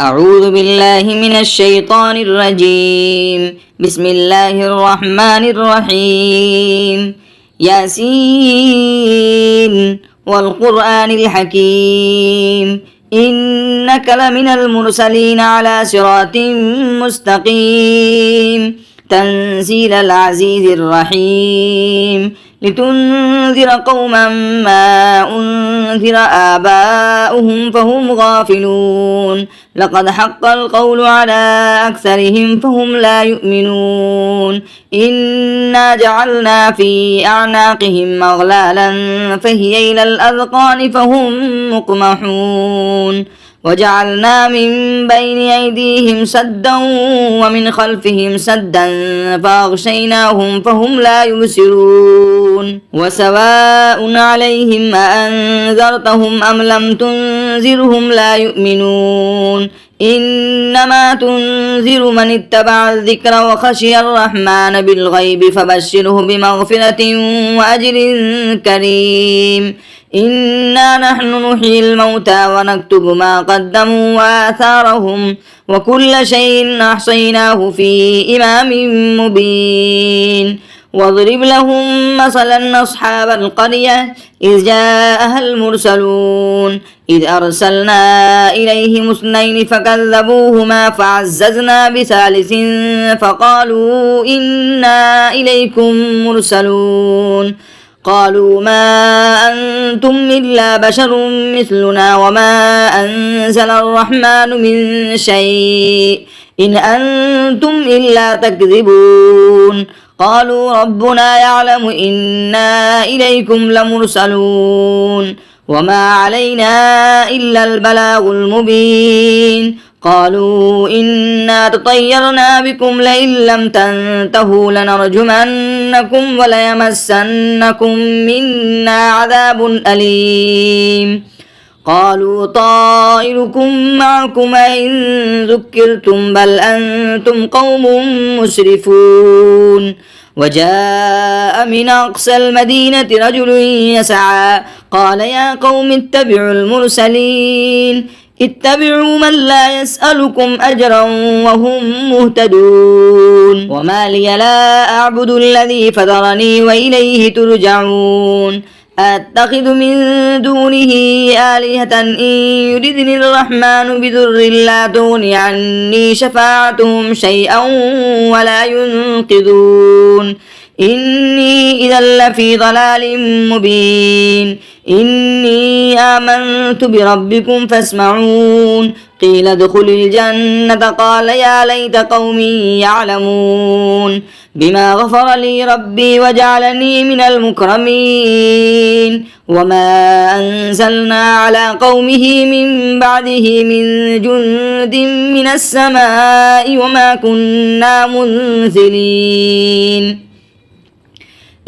أعوذ بالله من الشيطان الرجيم. بسم الله الرحمن الرحيم. ياسين والقرآن الحكيم إنك لمن المرسلين على صراط مستقيم تنزيل العزيز الرحيم لتنذر قوما ما أنذر آباؤهم فهم غافلون لقد حق القول على أكثرهم فهم لا يؤمنون إنا جعلنا في أعناقهم أغلالا فهي إلى الأذقان فهم مقمحون وجعلنا من بين أيديهم سدا ومن خلفهم سدا فأغشيناهم فهم لا يبصرون وسواء عليهم أأنذرتهم أم لم تنذرهم لا يؤمنون إنما تنذر من اتبع الذكر وخشي الرحمن بالغيب فبشره بمغفرة وأجر كريم إنا نحن نحيي الموتى ونكتب ما قدموا وآثارهم وكل شيء أحصيناه في إمام مبين واضرب لهم مثلا أصحاب القرية إذ جاءها المرسلون إذ أرسلنا إليهم اثنين فكذبوهما فعززنا بثالث فقالوا إنا إليكم مرسلون قالوا ما أنتم إلا بشر مثلنا وما أنزل الرحمن من شيء إن أنتم إلا تكذبون قالوا ربنا يعلم إنا إليكم لمرسلون وما علينا إلا البلاغ المبين قالوا إنا تطيرنا بكم لئن لم تنتهوا لنرجمنكم وليمسنكم منا عذاب أليم قالوا طائركم معكم إن ذكرتم بل أنتم قوم مسرفون وجاء من أقصى المدينة رجل يسعى قال يا قوم اتبعوا المرسلين اتبعوا من لا يسألكم أجرا وهم مهتدون وما لي لا أعبد الذي فطرني وإليه ترجعون أتخذ من دونه آلهة إن يردني الرحمن بضر لا تغني عني شفاعتهم شيئا ولا ينقذون إني إذا لفي ضلال مبين إني آمنت بربكم فاسمعون قيل ادخل الجنة قال يا ليت قومي يعلمون بما غفر لي ربي وجعلني من المكرمين وما أنزلنا على قومه من بعده من جند من السماء وما كنا منزلين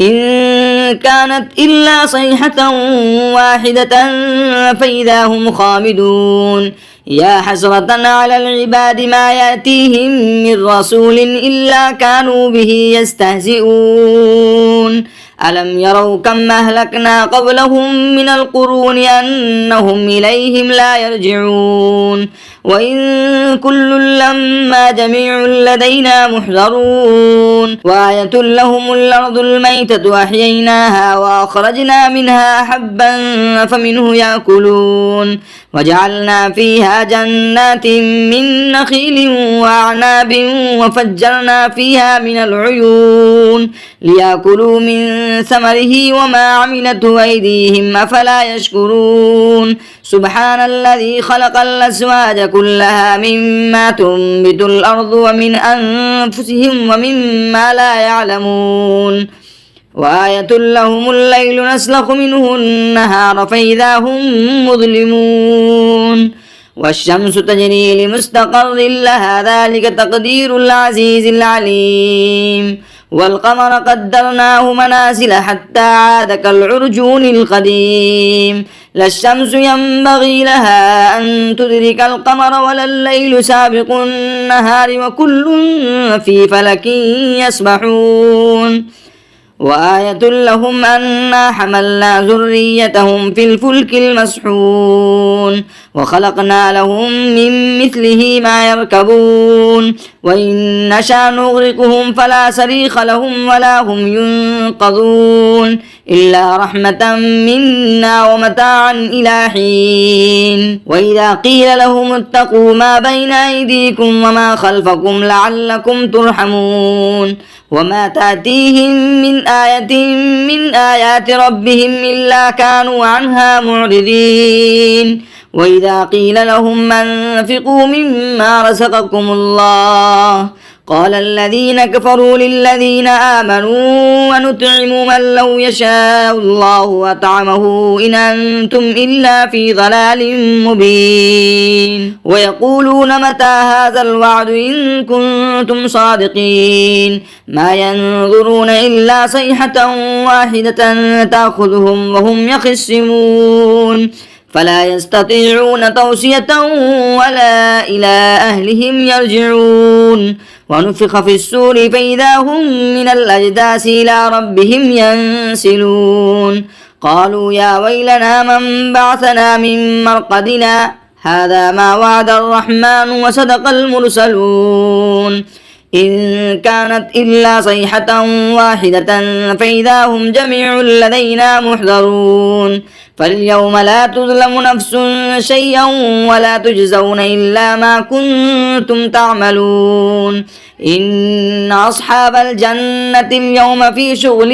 إن كانت إلا صيحة واحدة فإذا هم خامدون يا حسرة على العباد ما يأتيهم من رسول إلا كانوا به يستهزئون ألم يروا كم أهلكنا قبلهم من القرون أنهم إليهم لا يرجعون وإن كل لما جميع لدينا محضرون وآية لهم الأرض الميتة أحييناها وأخرجنا منها حبا فمنه يأكلون وجعلنا فيها جنات من نخيل وأعناب وفجرنا فيها من العيون ليأكلوا من ثمره وما عملته أيديهم أفلا يشكرون سبحان الذي خلق الأزواج كلها مما تنبت الأرض ومن أنفسهم ومما لا يعلمون وآية لهم الليل نسلخ منه النهار فإذا هم مظلمون والشمس تجري لمستقر لها ذلك تقدير العزيز العليم والقمر قدرناه منازل حتى عاد كالعرجون القديم لا الشمس ينبغي لها أن تدرك القمر ولا الليل سابق النهار وكل في فلك يسبحون وآية لهم أنا حملنا ذريتهم في الفلك المسحون وخلقنا لهم من مثله ما يركبون وإن نشأ نغرقهم فلا صريخ لهم ولا هم ينقذون إلا رحمة منا ومتاعا إلى حين. وإذا قيل لهم اتقوا ما بين أيديكم وما خلفكم لعلكم ترحمون وما تأتيهم من آية من آيات ربهم إلا كانوا عنها معرضين. وإذا قيل لهم أنفقوا مما رزقكم الله قال الذين كفروا للذين آمنوا ونطعم من لو يشاء الله أطعمه إن أنتم إلا في ضلال مبين. ويقولون متى هذا الوعد إن كنتم صادقين ما ينظرون إلا صيحة واحدة تأخذهم وهم يخصمون فلا يستطيعون توصية ولا إلى أهلهم يرجعون. ونفخ في السور فإذا هم من الأجداث إلى ربهم ينسلون قالوا يا ويلنا من بعثنا من مرقدنا هذا ما وعد الرحمن وصدق المرسلون إن كانت إلا صيحة واحدة فإذا هم جميع لدينا محضرون فاليوم لا تظلم نفس شيئا ولا تجزون إلا ما كنتم تعملون إن أصحاب الجنة اليوم في شغل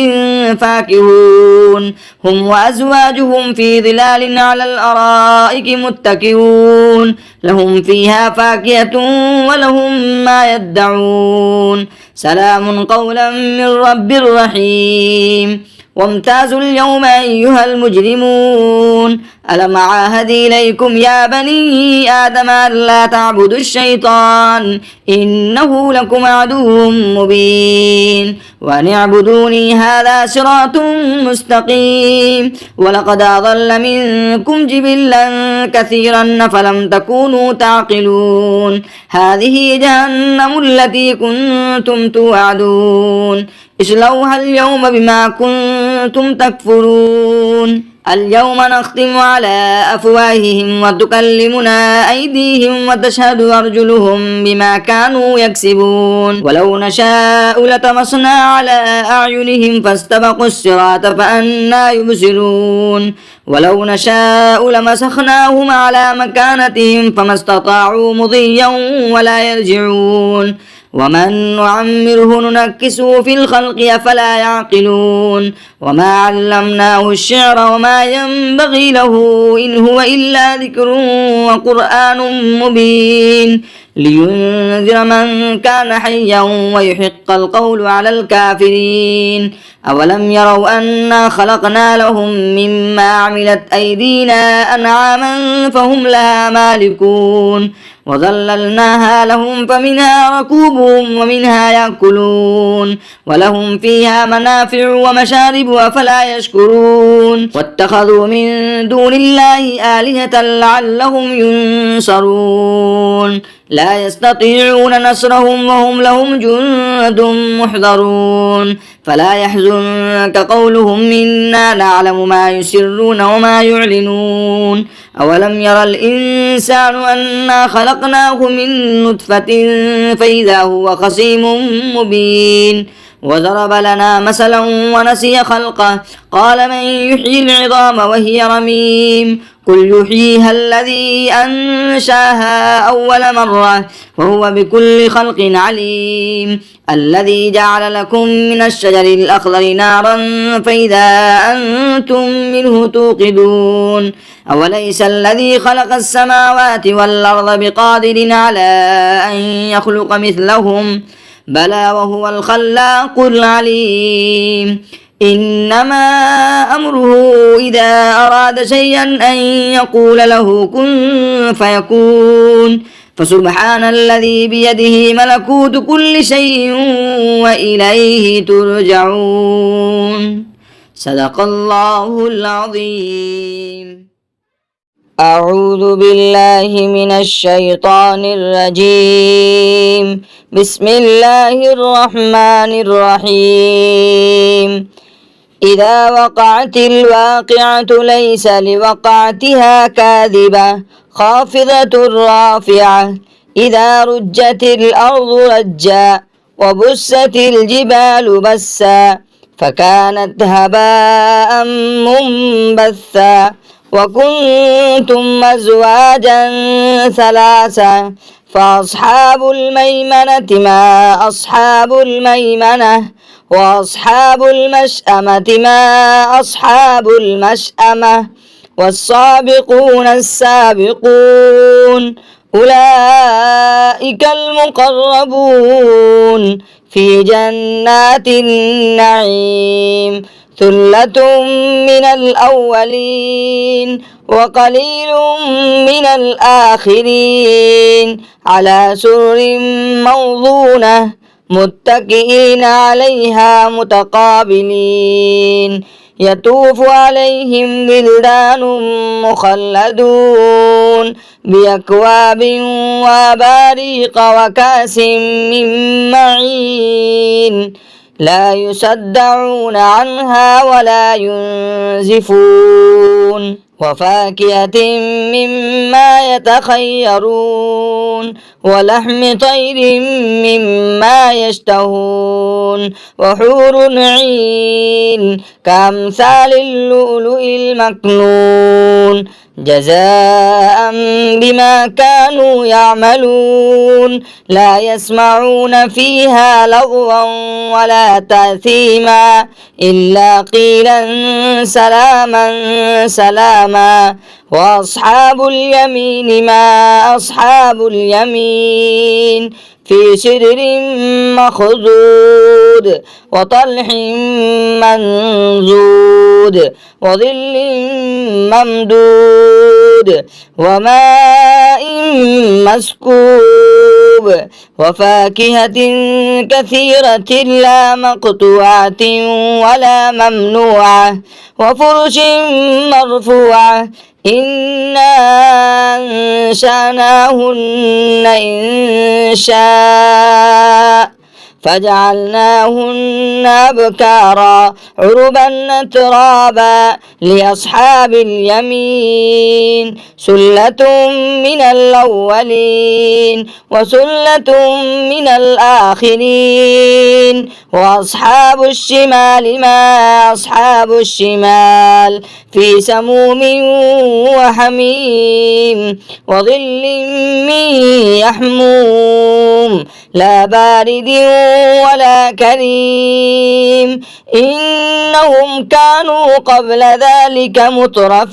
فاكهون هم وأزواجهم في ظلال على الأرائك متكئون لهم فيها فاكهة ولهم ما يدعون سلام قولا من رب رحيم. وامتازوا اليوم أيها المجرمون ألم عاهد إليكم يا بني آدم ألا تعبدوا الشيطان إنه لكم عدو مبين وأن اعبدوني هذا صراط مستقيم. ولقد أضل منكم جبلا كثيرا فلم تكونوا تعقلون هذه جهنم التي كنتم توعدون اصلوها اليوم بما كنتم تكفرون. اليوم نختم على أفواههم وتكلمنا أيديهم وتشهد أرجلهم بما كانوا يكسبون ولو نشاء لطمسنا على أعينهم فاستبقوا الصراط فأنى يبصرون ولو نشاء لمسخناهم على مكانتهم فما استطاعوا مضيا ولا يرجعون ومن نعمره ننكسه في الخلق أفلا يعقلون وما علمناه الشعر وما ينبغي له إن هو إلا ذكر وقرآن مبين لينذر من كان حيا ويحق القول على الكافرين. أولم يروا أنا خلقنا لهم مما عملت أيدينا أنعاما فهم لها مالكون وظللناها لهم فمنها ركوبهم ومنها يأكلون ولهم فيها منافع ومشارب أفلا يشكرون. واتخذوا من دون الله آلهة لعلهم ينصرون لا يستطيعون نصرهم وهم لهم جند محضرون فلا يحزنك قولهم إنا نعلم ما يسرون وما يعلنون. أولم ير الإنسان أنا خلقناه من نطفة فإذا هو خصيم مبين وضرب لنا مثلا ونسي خلقه قال من يحيي العظام وهي رميم قل يحييها الذي أنشاها أول مرة وهو بكل خلق عليم الذي جعل لكم من الشجر الأخضر نارا فإذا أنتم منه توقدون أوليس الذي خلق السماوات والأرض بقادر على أن يخلق مثلهم بلى وهو الخلاق العليم. إنما أمره إذا أراد شيئا أن يقول له كن فيكون فسبحان الذي بيده ملكوت كل شيء وإليه ترجعون. صدق الله العظيم. أعوذ بالله من الشيطان الرجيم. بسم الله الرحمن الرحيم. إذا وقعت الواقعة ليس لوقعتها كاذبة خافضة رافعة إذا رجت الأرض رجا وبست الجبال بسا فكانت هباء منبثا وكنتم أزواجا ثلاثا فأصحاب الميمنة ما أصحاب الميمنة وأصحاب المشأمة ما أصحاب المشأمة والسابقون السابقون أولئك المقربون في جنات النعيم ثلة من الأولين وقليل من الآخرين على سرر موضونة متكئين عليها متقابلين يطوف عليهم ولدان مخلدون بأكواب وأباريق وكأس من معين لا يصدعون عنها ولا ينزفون وفاكهة مما يتخيرون ولحم طير مما يشتهون وحور عين كأمثال اللؤلؤ المكنون جزاء بما كانوا يعملون لا يسمعون فيها لغوا ولا تأثيما إلا قيلا سلاما سلاما وأصحاب اليمين ما أصحاب اليمين في سدر مخضود وطلح منضود وظل ممدود وماء مسكوب وفاكهة كثيرة لا مقطوعة ولا ممنوعة وفرش مرفوعة إنا أنشأناهن إنشاء فجعلناهن أبكارا عربا أترابا لأصحاب اليمين سلة من الأولين وسلة من الآخرين وأصحاب الشمال ما أصحاب الشمال في سموم وحميم وظل من يحموم لا بارد ولا كريم إنهم كانوا قبل ذلك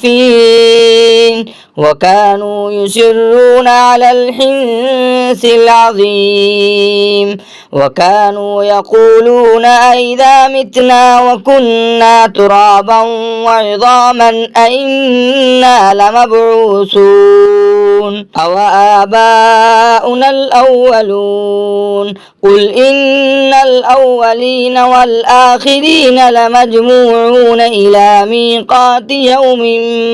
مترفين وكانوا يصرون على الحنث العظيم وكانوا يقولون أئذا متنا وكنا ترابا وعظاما أئنا لمبعوثون أو آباؤنا الأولون قل إن الأولين والآخرين لمجموعون إلى ميقات يوم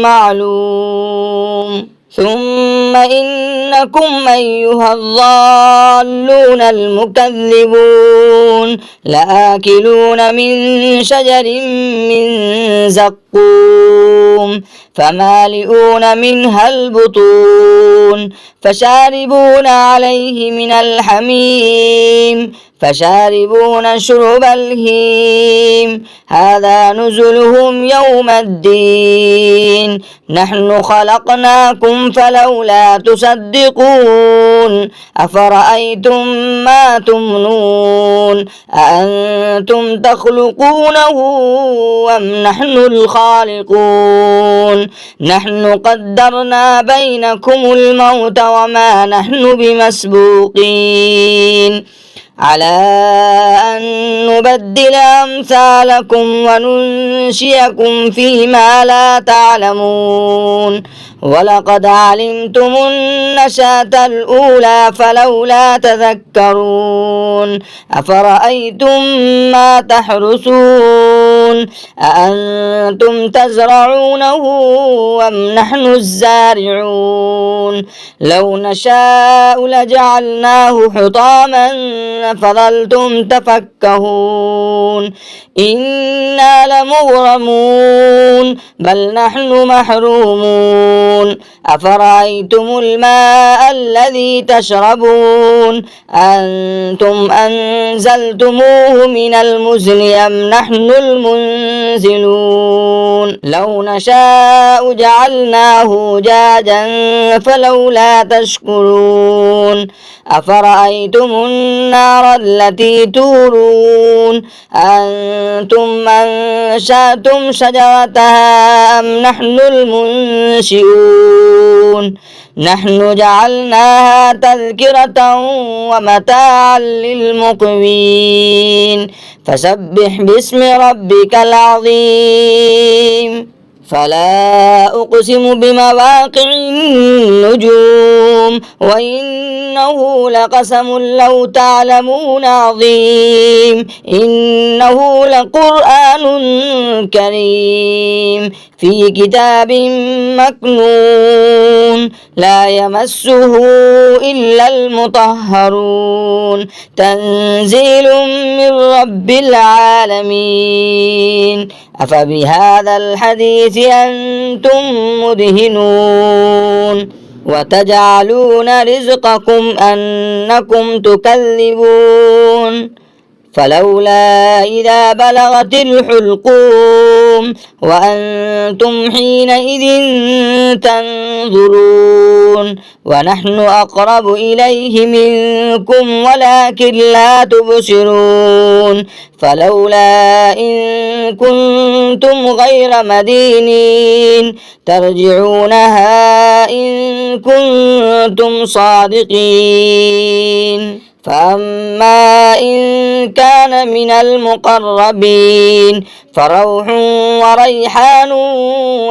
معلوم ثم إنكم أيها الضالون المكذبون لآكلون من شجر من زقوم فمالئون منها البطون فشاربون عليه من الحميم فشاربون شرب الهيم هذا نزلهم يوم الدين نحن خلقناكم فلولا تصدقون أفرأيتم ما تمنون أأنتم تخلقونه أم نحن الخالقون نحن قدرنا بينكم الموت وما نحن بمسبوقين على أن نبدل أمثالكم وننشئكم فيما لا تعلمون ولقد علمتم النشأة الأولى فلولا تذكرون أفرأيتم ما تحرثون أأنتم تزرعونه أم نحن الزارعون لو نشاء لجعلناه حطاما فظلتم تفكهون إنا لمغرمون بل نحن محرومون أفرأيتم الماء الذي تشربون أنتم أنزلتموه من المزن أم نحن المنزلون لو نشاء جعلناه جاجا فلولا تشكرون أفرأيتم النار التي تورون أنتم أنشأتم شجرتها أم نحن المنشئون نحن جعلناها تذكرة ومتاعا للمقوين فسبح باسم ربك العظيم فلا أقسم بمواقع النجوم وإنه لقسم لو تعلمون عظيم إنه لقرآن كريم في كتاب مكنون لا يمسه إلا المطهرون تنزيل من رب العالمين أفبهذا الحديث أنتم مدهنون وتجعلون رزقكم أنكم تكذبون فلولا إذا بلغت الحلقوم وأنتم حينئذ تنظرون ونحن أقرب إليه منكم ولكن لا تبصرون فلولا إن كنتم غير مدينين ترجعونها إن كنتم صادقين فأما إن كان من المقربين فروح وريحان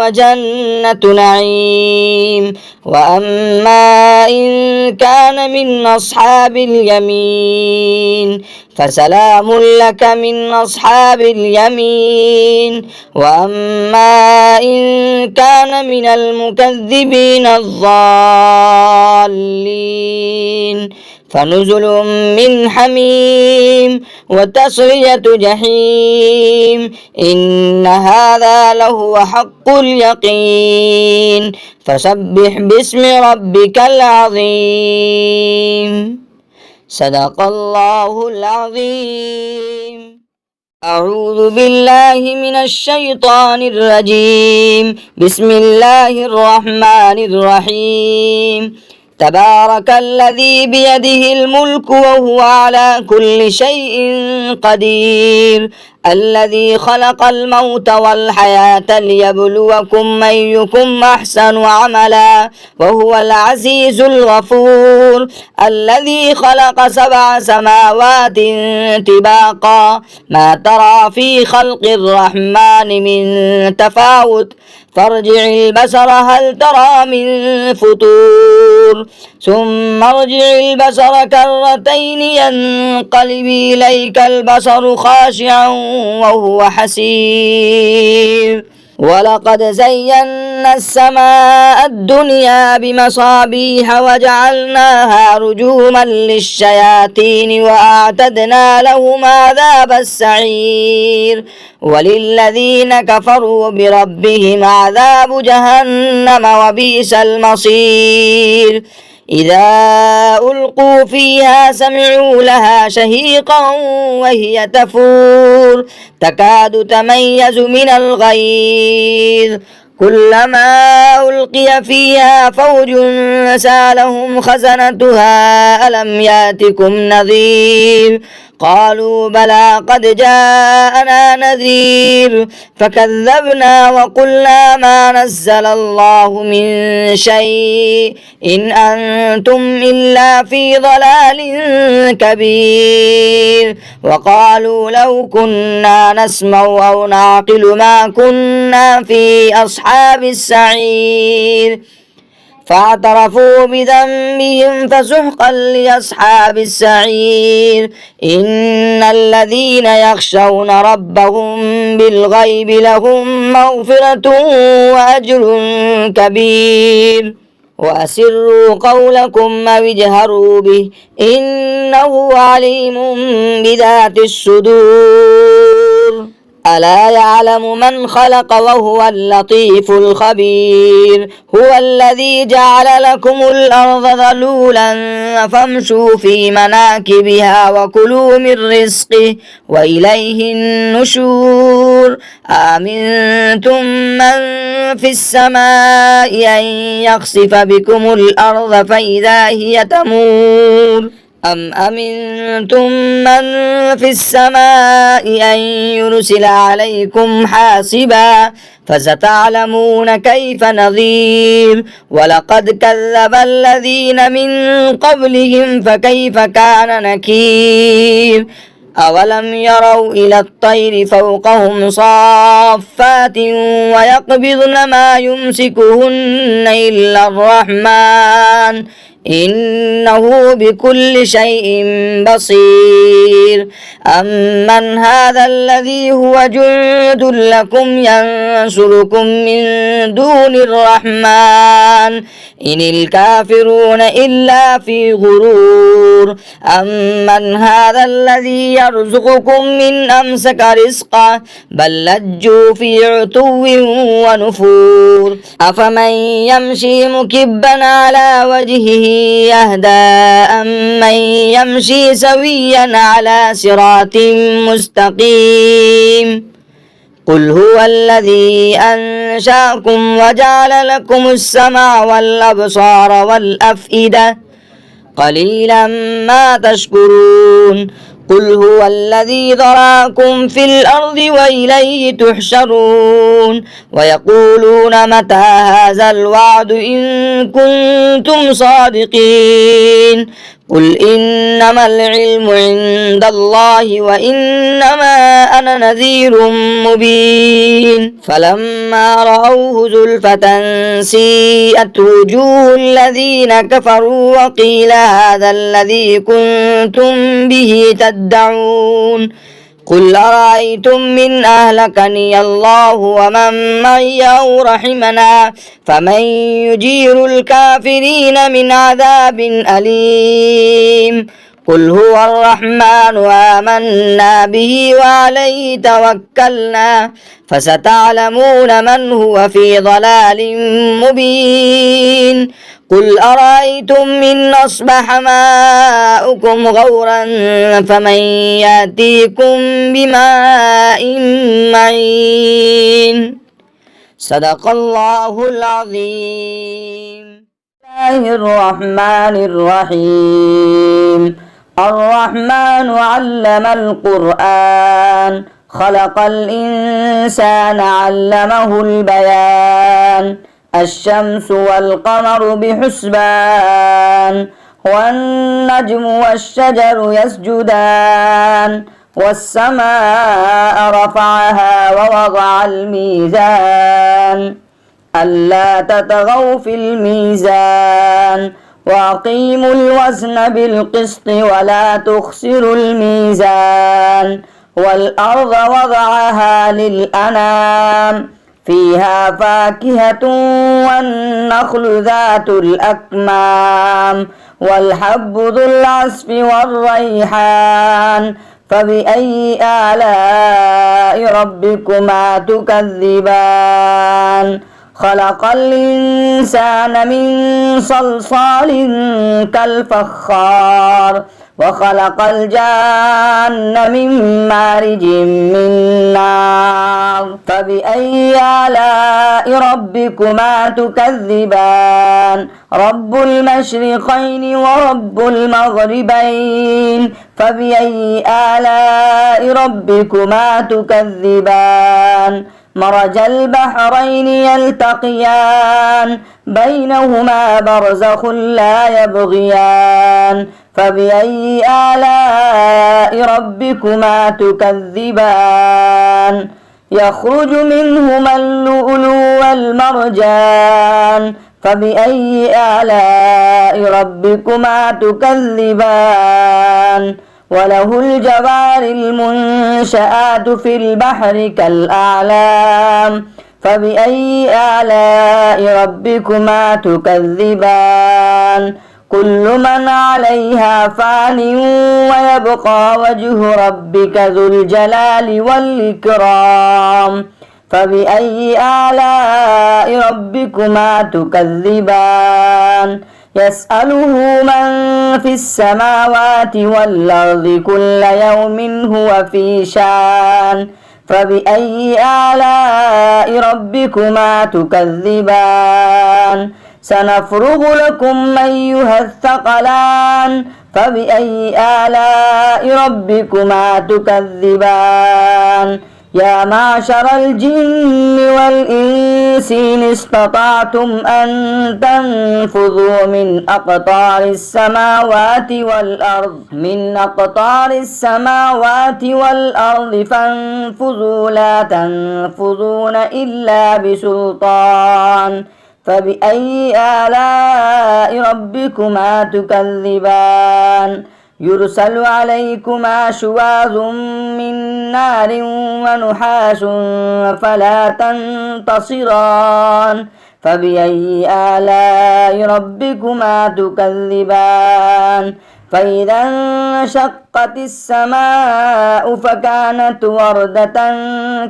وجنة نعيم وأما إن كان من أصحاب اليمين فسلام لك من أصحاب اليمين وأما إن كان من المكذبين الضالين فنزل من حميم وتصلية جحيم إن هذا لهو حق اليقين فسبح باسم ربك العظيم صدق الله العظيم أعوذ بالله من الشيطان الرجيم بسم الله الرحمن الرحيم تبارك الذي بيده الملك وهو على كل شيء قدير الذي خلق الموت والحياة ليبلوكم أيكم أحسن عملا وهو العزيز الغفور الذي خلق 7 سماوات طباقا ما ترى في خلق الرحمن من تفاوت فارجع البصر هل ترى من فطور ثم ارجع البصر كرتين ينقلب إليك البصر خاشعا وهو حسير ولقد زينا السماء الدنيا بمصابيح وجعلناها رجوما للشياطين وأعتدنا لهم عذاب السعير وللذين كفروا بربهم عذاب جهنم وبئس المصير إذا ألقوا فيها سمعوا لها شهيقا وهي تفور تكاد تميز من الغيظ كلما ألقي فيها فوج سألهم خزنتها ألم يأتكم نذير قالوا بلى قد جاءنا نذير فكذبنا وقلنا ما نزل الله من شيء إن أنتم إلا في ضلال كبير وقالوا لو كنا نسمع أو نعقل ما كنا في أصحاب السعير فاعترفوا بذنبهم فسحقا لأصحاب السعير إن الذين يخشون ربهم بالغيب لهم مغفرة وأجر كبير وأسروا قولكم أو اجهروا به إنه عليم بذات الصدور ألا يعلم من خلق وهو اللطيف الخبير هو الذي جعل لكم الأرض ذلولا فامشوا في مناكبها وكلوا من رزقه وإليه النشور آمنتم من في السماء أن يخسف بكم الأرض فإذا هي تمور أم أمنتم من في السماء أن يرسل عليكم حاصبا فستعلمون كيف نذير ولقد كذب الذين من قبلهم فكيف كان نكير أولم يروا إلى الطير فوقهم صافات ويقبضن ما يمسكهن إلا الرحمن إنه بكل شيء بصير أمن هذا الذي هو جند لكم ينصركم من دون الرحمن إن الكافرون إلا في غرور أمن هذا الذي يرزقكم من أمسك رزقه بل لجوا في عتو ونفور أفمن يمشي مكبا على وجهه يهدى أمن يمشي سويا على صراط مستقيم قل هو الذي أنشأكم وجعل لكم السمع والأبصار والأفئدة قليلا ما تشكرون قل هو الذي ذراكم في الأرض وإليه تحشرون ويقولون متى هذا الوعد إن كنتم صادقين قل إنما العلم عند الله وإنما أنا نذير مبين فلما رأوه زلفة سيئت وجوه الذين كفروا وقيل هذا الذي كنتم به تدعون قل أرأيتم من أهلكني الله ومن معي أو رحمنا فمن يجير الكافرين من عذاب أليم قل هو الرحمن آمنا به وعليه توكلنا فستعلمون من هو في ضلال مبين قل أرأيتم من أصبح ماؤكم غورا فمن يأتيكم بماء معين صدق الله العظيم الله الرحمن الرحيم الرحمن علم القرآن خلق الإنسان علمه البيان الشمس والقمر بحسبان والنجم والشجر يسجدان والسماء رفعها ووضع الميزان ألا تطغوا في الميزان وأقيموا الوزن بالقسط ولا تخسروا الميزان والأرض وضعها للأنام فيها فاكهة والنخل ذات الأكمام والحب ذو العصف والريحان فبأي آلاء ربكما تكذبان خلق الإنسان من صلصال كالفخار وخلق الجان من مارج من نار فبأي آلاء ربكما تكذبان رب المشرقين ورب المغربين فبأي آلاء ربكما تكذبان مرج البحرين يلتقيان بينهما برزخ لا يبغيان فبأي آلاء ربكما تكذبان يخرج منهما اللؤلؤ والمرجان فبأي آلاء ربكما تكذبان وله الجوار المنشآت في البحر كالأعلام فبأي آلاء ربكما تكذبان كل من عليها فان ويبقى وجه ربك ذو الجلال والإكرام فبأي آلاء ربكما تكذبان يسأله من في السماوات والأرض كل يوم هو في شان فبأي آلاء ربكما تكذبان سنفرغ لكم أيها الثقلان فبأي آلاء ربكما تكذبان يا معشر الجن والإنس إن استطعتم أن تنفذوا من أقطار السماوات والأرض فانفذوا لا تنفذون إلا بسلطان فبأي آلاء ربكما تكذبان يرسل عليكما شواظ من نار ونحاس فلا تنتصران فبأي آلاء ربكما تكذبان فإذا انشقت السماء فكانت وردة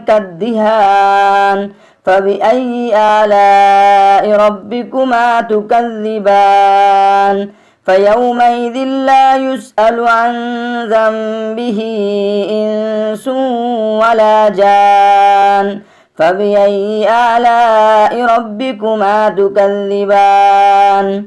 كالدهان فبأي آلاء ربكما تكذبان فيومئذ لا يسأل عن ذنبه إنس ولا جان فبأي آلاء ربكما تكذبان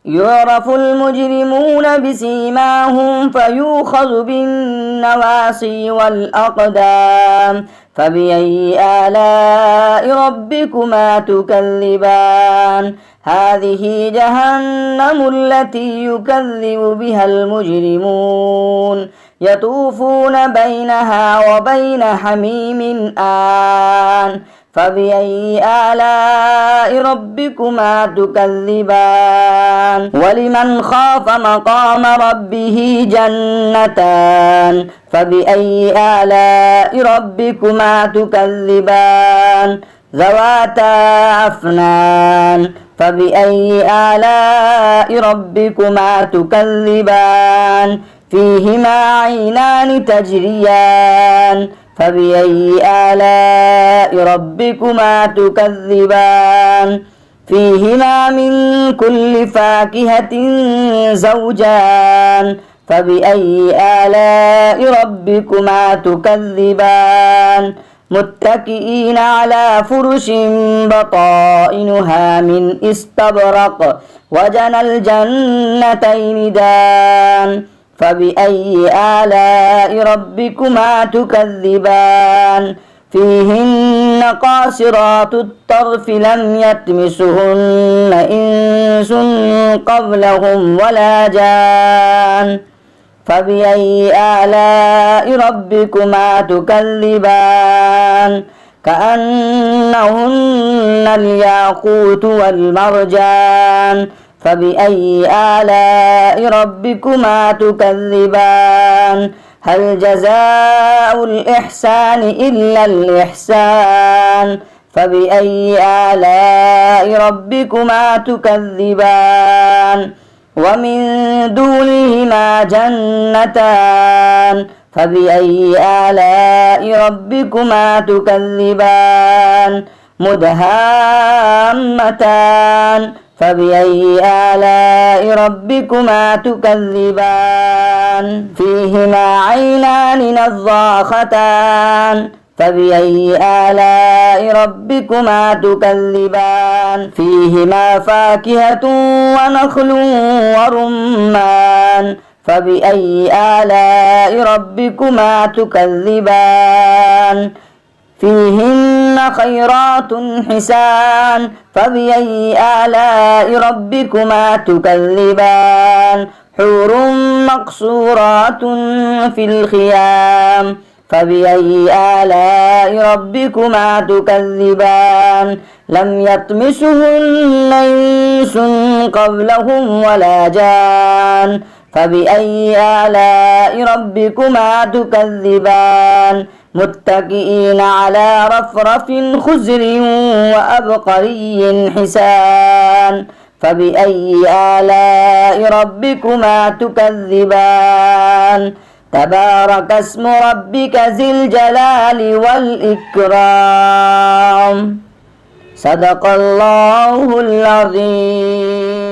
يعرف المجرمون بسيماهم فيؤخذ بالنواصي والأقدام فبأي آلاء ربكما تكذبان هذه جهنم التي يكذب بها المجرمون يطوفون بينها وبين حميم آن فبأي آلاء ربكما تكذبان ولمن خاف مقام ربه جنتان فبأي آلاء ربكما تكذبان ذواتا أفنان فبأي آلاء ربكما تكذبان فيهما عينان تجريان فبأي آلاء ربكما تكذبان فيهما من كل فاكهة زوجان فبأي آلاء ربكما تكذبان متكئين على فرش بطائنها من استبرق وجنى الجنتين دان فبأي آلاء ربكما تكذبان فيهن قاصرات الطرف لم يطمسهن إنس قبلهم ولا جان فبأي آلاء ربكما تكذبان كأنهن الياقوت والمرجان فبأي آلاء ربكما تكذبان هل جزاء الإحسان إلا الإحسان فبأي آلاء ربكما تكذبان ومن دونهما جنتان فبأي آلاء ربكما تكذبان مدهامتان فبأي آلاء ربكما تكذبان فيهما عينان نضاختان فبأي آلاء ربكما تكذبان فيهما فاكهة ونخل ورمان فبأي آلاء ربكما تكذبان فيهن خيرات حسان فبأي آلاء ربكما تكذبان حور مقصورات في الخيام فبأي آلاء ربكما تكذبان لم يطمسهن إنس قبلهم ولا جان فبأي آلاء ربكما تكذبان متكئين على رفرف خزر وأبقري حسان فبأي آلاء ربكما تكذبان تبارك اسم ربك ذي الجلال والإكرام صدق الله العظيم.